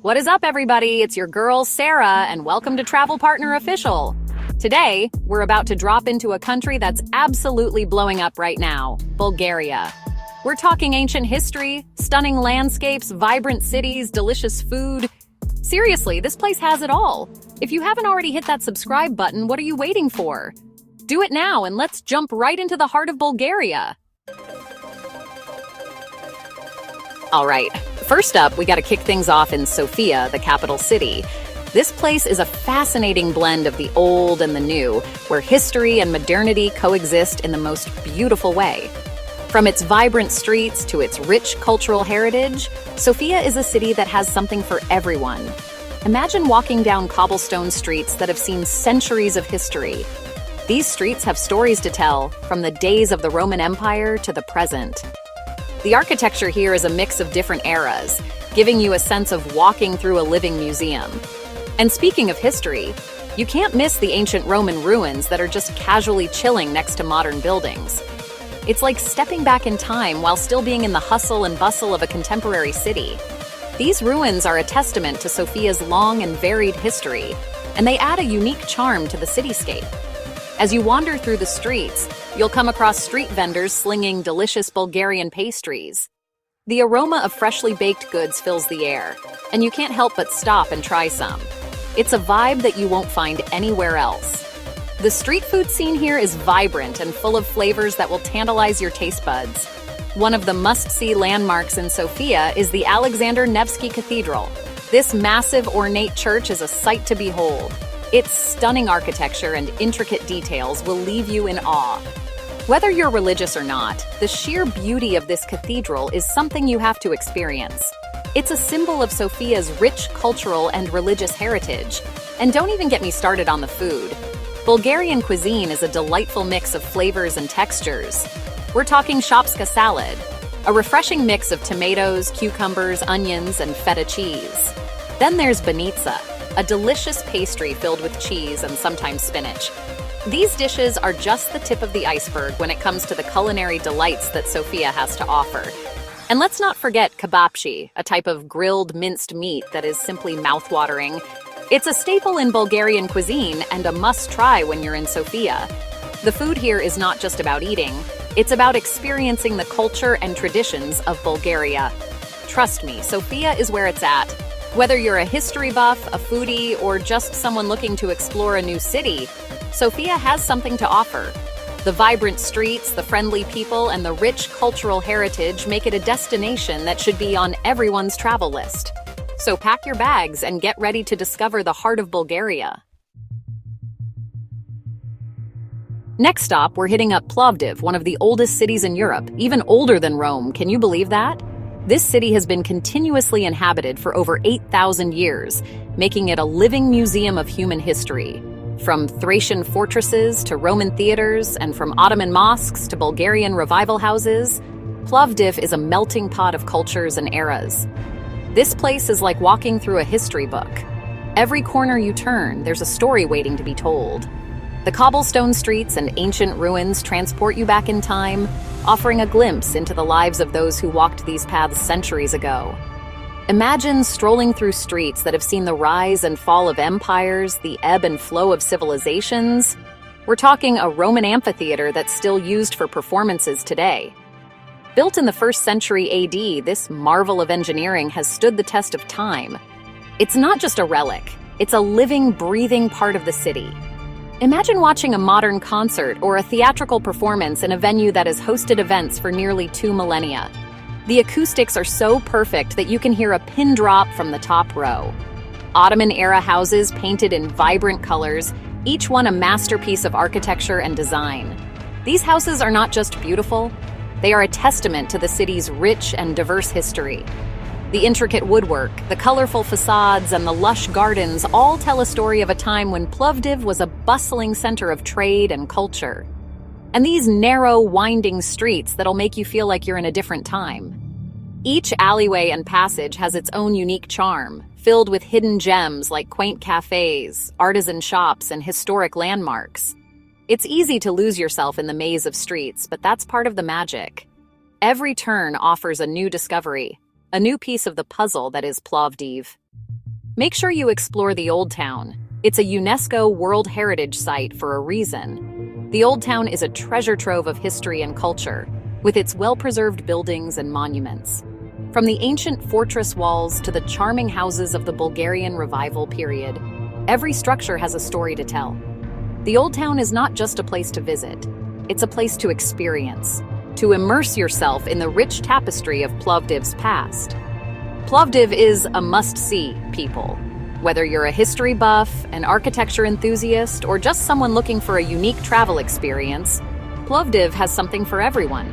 What is up, everybody? It's your girl, Sarah, and welcome to Travel Partner Official. Today, we're about to drop into a country that's absolutely blowing up right now, Bulgaria. We're talking ancient history, stunning landscapes, vibrant cities, delicious food. Seriously, this place has it all. If you haven't already hit that subscribe button, what are you waiting for? Do it now, and let's jump right into the heart of Bulgaria. All right, first up, we got to kick things off in Sofia, the capital city. This place is a fascinating blend of the old and the new, where history and modernity coexist in the most beautiful way. From its vibrant streets to its rich cultural heritage, Sofia is a city that has something for everyone. Imagine walking down cobblestone streets that have seen centuries of history. These streets have stories to tell, from the days of the Roman Empire to the present. The architecture here is a mix of different eras, giving you a sense of walking through a living museum. And speaking of history, you can't miss the ancient Roman ruins that are just casually chilling next to modern buildings. It's like stepping back in time while still being in the hustle and bustle of a contemporary city. These ruins are a testament to Sofia's long and varied history, and they add a unique charm to the cityscape. As you wander through the streets, you'll come across street vendors slinging delicious Bulgarian pastries. The aroma of freshly baked goods fills the air, and you can't help but stop and try some. It's a vibe that you won't find anywhere else. The street food scene here is vibrant and full of flavors that will tantalize your taste buds. One of the must-see landmarks in Sofia is the Alexander Nevsky Cathedral. This massive, ornate church is a sight to behold. Its stunning architecture and intricate details will leave you in awe. Whether you're religious or not, the sheer beauty of this cathedral is something you have to experience. It's a symbol of Sofia's rich cultural and religious heritage. And don't even get me started on the food. Bulgarian cuisine is a delightful mix of flavors and textures. We're talking shopska salad, a refreshing mix of tomatoes, cucumbers, onions, and feta cheese. Then there's banitsa, a delicious pastry filled with cheese and sometimes spinach. These dishes are just the tip of the iceberg when it comes to the culinary delights that Sofia has to offer. And let's not forget kebabchi, a type of grilled minced meat that is simply mouth-watering. It's a staple in Bulgarian cuisine and a must-try when you're in Sofia. The food here is not just about eating, it's about experiencing the culture and traditions of Bulgaria. Trust me, Sofia is where it's at. Whether you're a history buff, a foodie, or just someone looking to explore a new city, Sofia has something to offer. The vibrant streets, the friendly people, and the rich cultural heritage make it a destination that should be on everyone's travel list. So pack your bags and get ready to discover the heart of Bulgaria. Next stop, we're hitting up Plovdiv, one of the oldest cities in Europe, even older than Rome. Can you believe that? This city has been continuously inhabited for over 8,000 years, making it a living museum of human history. From Thracian fortresses to Roman theaters, and from Ottoman mosques to Bulgarian revival houses, Plovdiv is a melting pot of cultures and eras. This place is like walking through a history book. Every corner you turn, there's a story waiting to be told. The cobblestone streets and ancient ruins transport you back in time, offering a glimpse into the lives of those who walked these paths centuries ago. Imagine strolling through streets that have seen the rise and fall of empires, the ebb and flow of civilizations. We're talking a Roman amphitheater that's still used for performances today. Built in the 1st century AD, this marvel of engineering has stood the test of time. It's not just a relic, it's a living, breathing part of the city. Imagine watching a modern concert or a theatrical performance in a venue that has hosted events for nearly 2 millennia. The acoustics are so perfect that you can hear a pin drop from the top row. Ottoman-era houses painted in vibrant colors, each one a masterpiece of architecture and design. These houses are not just beautiful, they are a testament to the city's rich and diverse history. The intricate woodwork, the colorful facades, and the lush gardens all tell a story of a time when Plovdiv was a bustling center of trade and culture. And these narrow, winding streets that'll make you feel like you're in a different time. Each alleyway and passage has its own unique charm, filled with hidden gems like quaint cafes, artisan shops, and historic landmarks. It's easy to lose yourself in the maze of streets, but that's part of the magic. Every turn offers a new discovery, a new piece of the puzzle that is Plovdiv. Make sure you explore the Old Town. It's a UNESCO World Heritage Site for a reason. The Old Town is a treasure trove of history and culture, with its well-preserved buildings and monuments. From the ancient fortress walls to the charming houses of the Bulgarian Revival period, every structure has a story to tell. The Old Town is not just a place to visit, it's a place to experience, to immerse yourself in the rich tapestry of Plovdiv's past. Plovdiv is a must-see, people. Whether you're a history buff, an architecture enthusiast, or just someone looking for a unique travel experience, Plovdiv has something for everyone.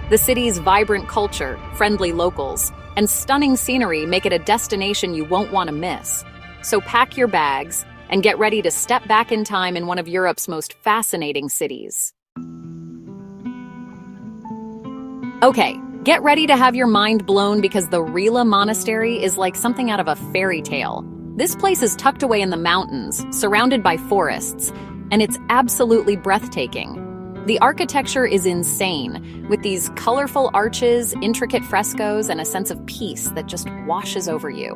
The city's vibrant culture, friendly locals, and stunning scenery make it a destination you won't want to miss. So pack your bags and get ready to step back in time in one of Europe's most fascinating cities. Okay, get ready to have your mind blown because the Rila Monastery is like something out of a fairy tale. This place is tucked away in the mountains, surrounded by forests, and it's absolutely breathtaking. The architecture is insane, with these colorful arches, intricate frescoes, and a sense of peace that just washes over you.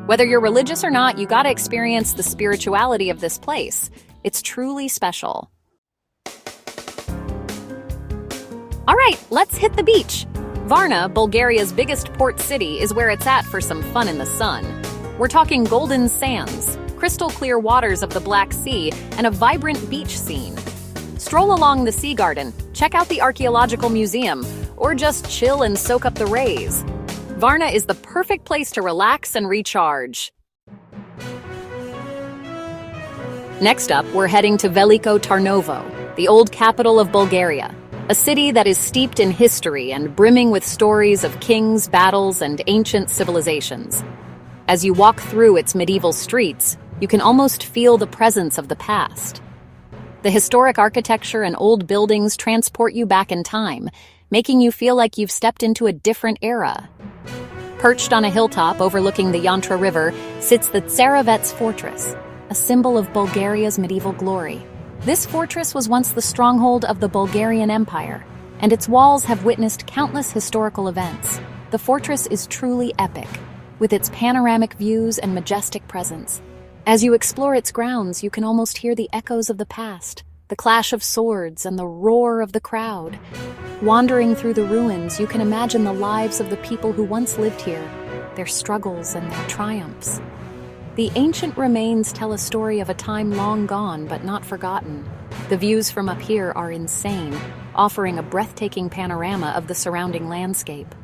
Whether you're religious or not, you gotta experience the spirituality of this place. It's truly special. All right, let's hit the beach. Varna, Bulgaria's biggest port city, is where it's at for some fun in the sun. We're talking golden sands, crystal clear waters of the Black Sea, and a vibrant beach scene. Stroll along the Sea Garden, check out the archaeological museum, or just chill and soak up the rays. Varna is the perfect place to relax and recharge. Next up, we're heading to Veliko, Tarnovo, the old capital of Bulgaria, a city that is steeped in history and brimming with stories of kings, battles, and ancient civilizations. As you walk through its medieval streets, you can almost feel the presence of the past. The historic architecture and old buildings transport you back in time, making you feel like you've stepped into a different era. Perched on a hilltop overlooking the Yantra River sits the Tsarovets Fortress, a symbol of Bulgaria's medieval glory. This fortress was once the stronghold of the Bulgarian Empire, and its walls have witnessed countless historical events. The fortress is truly epic, with its panoramic views and majestic presence. As you explore its grounds, you can almost hear the echoes of the past, the clash of swords and the roar of the crowd. Wandering through the ruins, you can imagine the lives of the people who once lived here, their struggles and their triumphs. The ancient remains tell a story of a time long gone but not forgotten. The views from up here are insane, offering a breathtaking panorama of the surrounding landscape.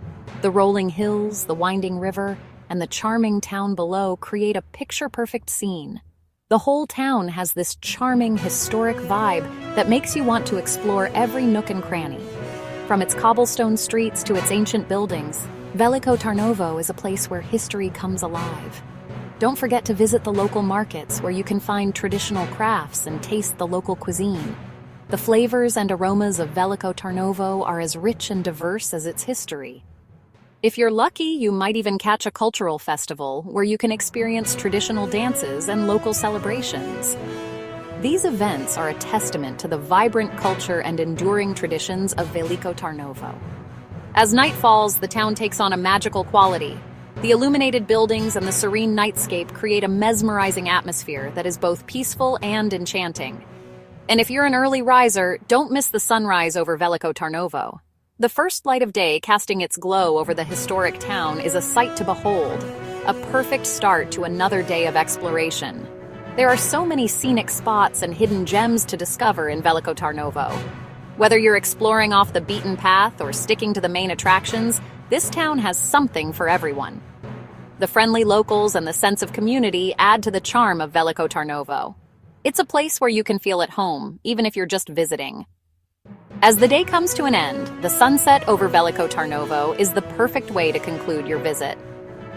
The rolling hills, the winding river, and the charming town below create a picture-perfect scene. The whole town has this charming, historic vibe that makes you want to explore every nook and cranny. From its cobblestone streets to its ancient buildings, Veliko Tarnovo is a place where history comes alive. Don't forget to visit the local markets where you can find traditional crafts and taste the local cuisine. The flavors and aromas of Veliko Tarnovo are as rich and diverse as its history. If you're lucky, you might even catch a cultural festival where you can experience traditional dances and local celebrations. These events are a testament to the vibrant culture and enduring traditions of Veliko Tarnovo. As night falls, the town takes on a magical quality. The illuminated buildings and the serene nightscape create a mesmerizing atmosphere that is both peaceful and enchanting. And if you're an early riser, don't miss the sunrise over Veliko Tarnovo. The first light of day casting its glow over the historic town is a sight to behold, a perfect start to another day of exploration. There are so many scenic spots and hidden gems to discover in Veliko Tarnovo. Whether you're exploring off the beaten path or sticking to the main attractions, this town has something for everyone. The friendly locals and the sense of community add to the charm of Veliko Tarnovo. It's a place where you can feel at home, even if you're just visiting. As the day comes to an end, the sunset over Veliko Tarnovo is the perfect way to conclude your visit.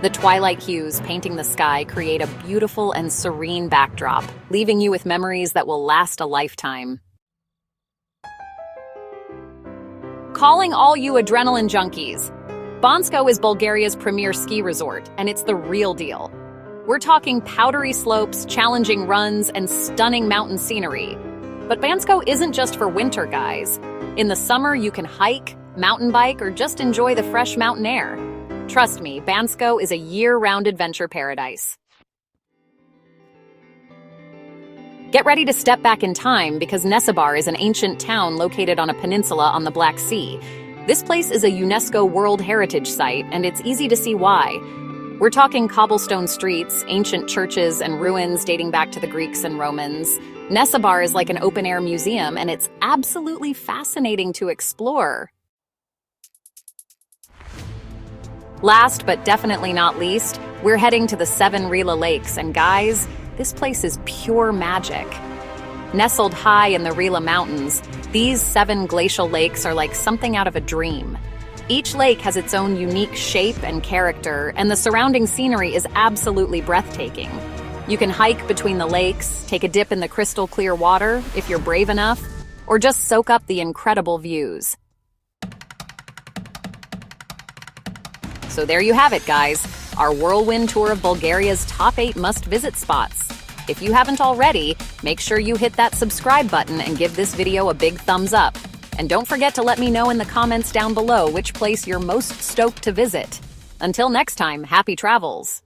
The twilight hues painting the sky create a beautiful and serene backdrop, leaving you with memories that will last a lifetime. Calling all you adrenaline junkies! Bansko is Bulgaria's premier ski resort, and it's the real deal. We're talking powdery slopes, challenging runs, and stunning mountain scenery. But Bansko isn't just for winter, guys. In the summer, you can hike, mountain bike, or just enjoy the fresh mountain air. Trust me, Bansko is a year-round adventure paradise. Get ready to step back in time because Nessebar is an ancient town located on a peninsula on the Black Sea. This place is a UNESCO World Heritage Site, and it's easy to see why. We're talking cobblestone streets, ancient churches, and ruins dating back to the Greeks and Romans. Nessebar is like an open-air museum, and it's absolutely fascinating to explore. Last but definitely not least, we're heading to the 7 Rila Lakes, and guys, this place is pure magic. Nestled high in the Rila Mountains, these 7 glacial lakes are like something out of a dream. Each lake has its own unique shape and character, and the surrounding scenery is absolutely breathtaking. You can hike between the lakes, take a dip in the crystal clear water if you're brave enough, or just soak up the incredible views. So there you have it, guys, our whirlwind tour of Bulgaria's top 8 must-visit spots. If you haven't already, make sure you hit that subscribe button and give this video a big thumbs up. And don't forget to let me know in the comments down below which place you're most stoked to visit. Until next time, happy travels!